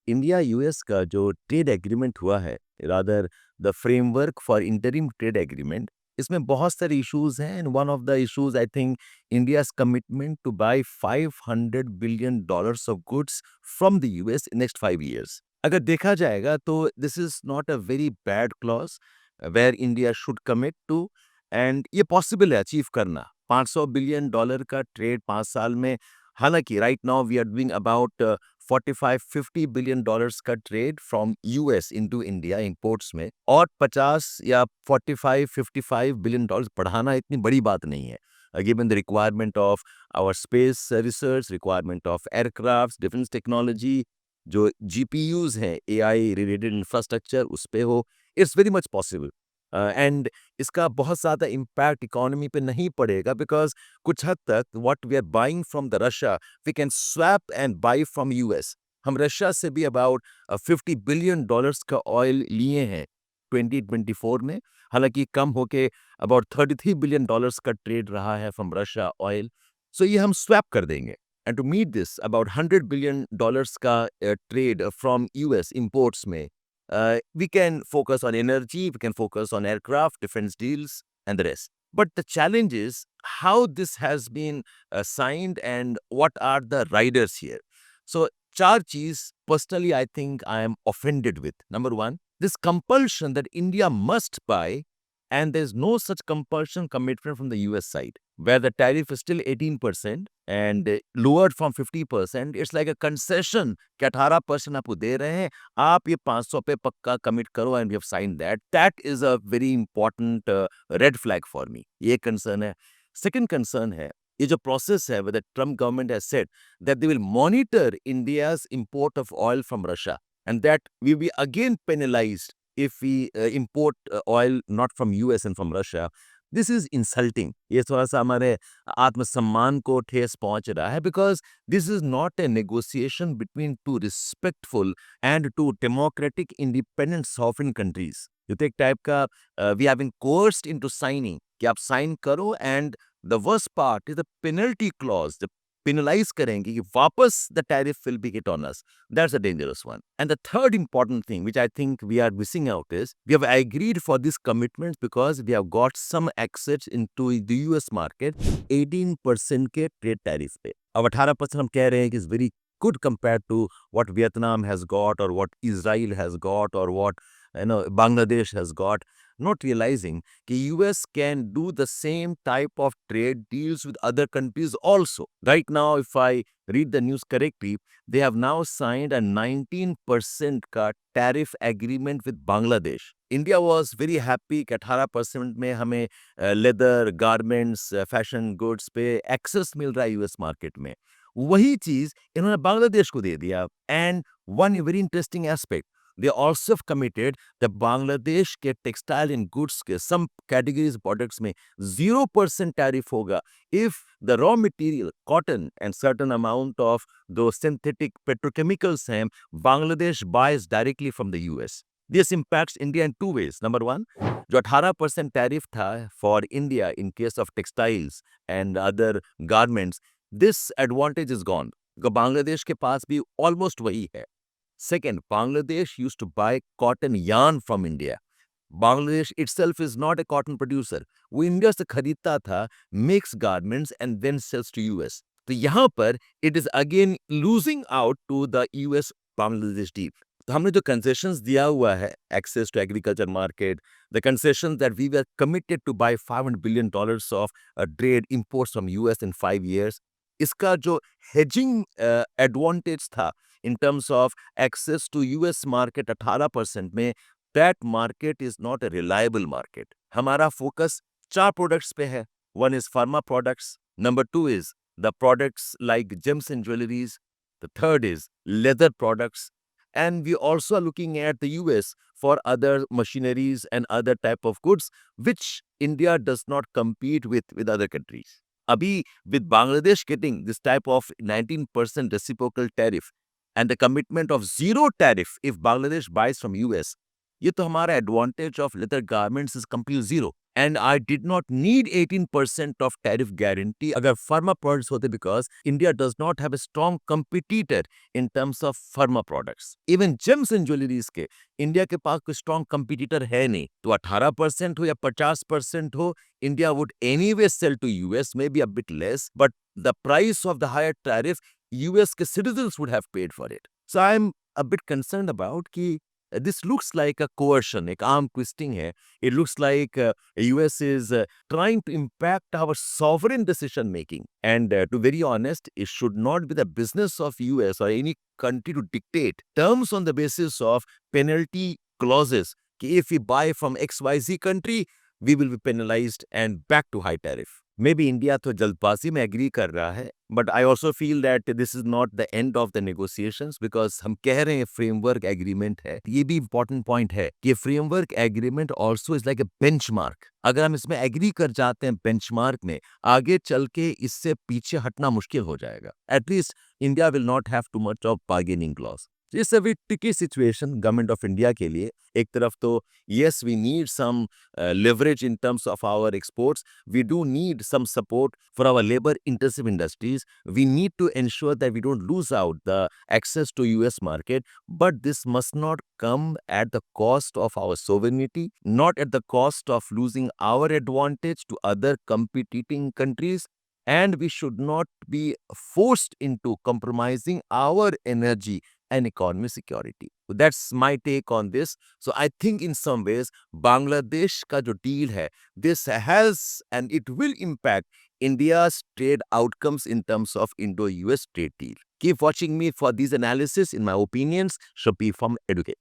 India US का जो trade agreement हुआ है, rather the framework for interim trade agreement, इसमें बहुत सारे इश्यूज हैं and one of the issues I think India's commitment to buy 500 billion dollars of goods from the US in next 5 years। अगर देखा जाएगा तो this is not a very bad clause where India should commit to, and ये possible है achieve करना 500 billion dollar का trade 5 साल में। हालांकि right now we are doing about 45-50 billion dollars का trade from US into India imports में, और 50 या 45-55 बिलियन डॉलर्स बढ़ाना इतनी बड़ी बात नहीं है, given the requirement of our space research, requirement of aircraft, defence technology, जो जीपीयूज हैं, एआई रिलेटेड इंफ्रास्ट्रक्चर उस पे हो, it's very much possible. And इसका बहुत ज़्यादा इम्पैक्ट इकोनॉमी पे नहीं पड़ेगा, बिकॉज कुछ हद तक what we are buying from the Russia we can swap and buy from US. हम रशिया से भी अबाउट 50 बिलियन डॉलर्स का ऑयल लिए हैं 2024 में। हालांकि कम होके अबाउट 33 बिलियन डॉलर्स का ट्रेड रहा है फ्रॉम रशिया ऑयल। सो ये हम स्वैप कर देंगे, and to meet this about 100 billion dollars का ट्रेड फ्रॉम यूएस इंपोर्ट्स में, we can focus on energy, we can focus on aircraft, defense deals, and the rest. But the challenge is how this has been signed and what are the riders here. So, चार चीज personally I think I am offended with. Number one, this compulsion that India must buy, and there's no such compulsion commitment from the US side, where the tariff is still 18% and lowered from 50%. It's like a concession कि 18% आपको दे रहे हैं, आप ये 500 पे पक्का commit करो, and we have sign that. That is a very important red flag for me. ये कंसर्न है। सेकंड कंसर्न है, ये जो प्रोसेस है, with the Trump government has said that they will monitor India's import of oil from Russia, and that we be again penalised if we import oil not from US and from Russia. This is insulting. ये थोड़ा सा हमारे आत्मसम्मान को ठेस पहुंच रहा है, because this is not a negotiation between two respectful and two democratic independent sovereign countries. ये तो एक टाइप का we have been coerced into signing कि आप साइन करो, and the worst part is the penalty clause, the penalize करेंगे कि वापस the tariff will be hit on us. That's a dangerous one. And the third important thing, which I think we are missing out, is we have agreed for these commitments because we have got some access into the US market 18% के trade tariff पे। अब 18% हम कह रहे हैं कि is very good compared to what Vietnam has got or what Israel has got or what Bangladesh has got, not realizing that US can do the same type of trade deals with other countries also. Right now, if I read the news correctly, they have now signed a 19% का tariff agreement with Bangladesh. India was very happy कि 18% में हमें leather, garments, fashion goods पे access मिल रहा है US market में। वही चीज इन्होंने बांग्लादेश को दे दिया। And one very interesting aspect, they also have committed that Bangladesh के टेक्सटाइल एंड गुड्स के सम कैटेगरीज प्रोडक्ट्स में 0% टैरिफ होगा if the raw material cotton and certain amount of those synthetic petrochemicals हैं Bangladesh buys directly from the US. This impacts India in two ways. Number one, जो 18% tariff था for India in case of textiles and other garments, this advantage is gone because Bangladesh के पास भी almost वही है। Second, Bangladesh used to buy cotton yarn from India. Bangladesh itself is not a cotton producer. वो India से खरीदता था mixed garments and then sells to US. तो यहाँ पर it is again losing out to the US Bangladesh deal. तो हमने जो concessions दिया हुआ है, access to agriculture market, the concessions that we were committed to buy $500 billion of trade imports from US in 5 years, इसका जो hedging advantage था in terms of access to US market 18% में, that market is not a reliable market. हमारा focus 4 products पे है. One is pharma products. Number 2 is the products like gems and jewelries. The third is leather products. And we also are looking at the US for other machineries and other type of goods, which India does not compete with other countries. Abhi, with Bangladesh getting this type of 19% reciprocal tariff and the commitment of zero tariff if Bangladesh buys from US, ये तो हमारा advantage of leather garments is completely zero. and I did not need 18% of tariff guarantee अगर pharma products होते because India does not have a strong competitor in terms of pharma products. Even gems and jewelries के India के पास कोई strong competitor है नहीं तो 18% हो या 50% हो India would anyway sell to US maybe a bit less but the price of the higher tariff US के citizens would have paid for it. So I'm a bit concerned about कि this looks like a coercion, एक arm twisting है. It looks like US is trying to impact our sovereign decision making. And to be very honest, it should not be the business of US or any country to dictate terms on the basis of penalty clauses. कि if we buy from XYZ country, we will be penalized and back to high tariff. Maybe India तो जल्दबाजी में agree कर रहा है but I also feel that this is not the end of the negotiations because हम कह रहे हैं framework agreement है ये भी important point है कि framework agreement also is like a benchmark. अगर हम इसमें एग्री कर जाते हैं benchmark में आगे चल के इससे पीछे हटना मुश्किल हो जाएगा. At least India will not have too much of bargaining clause. It's a very tricky situation government of India के लिए. एक तरफ तो yes we need some leverage in terms of our exports. We do need some support for our labor intensive industries. We need to ensure that we don't lose out the access to US market, but this must not come at the cost of our sovereignty, not at the cost of losing our advantage to other competing countries, and we should not be forced into compromising our energy and economic security. So that's my take on this. So I think in some ways Bangladesh का जो deal है, this has and it will impact India's trade outcomes in terms of Indo-US trade deal. Keep watching me for these analysis. In my opinions, should be from Educate.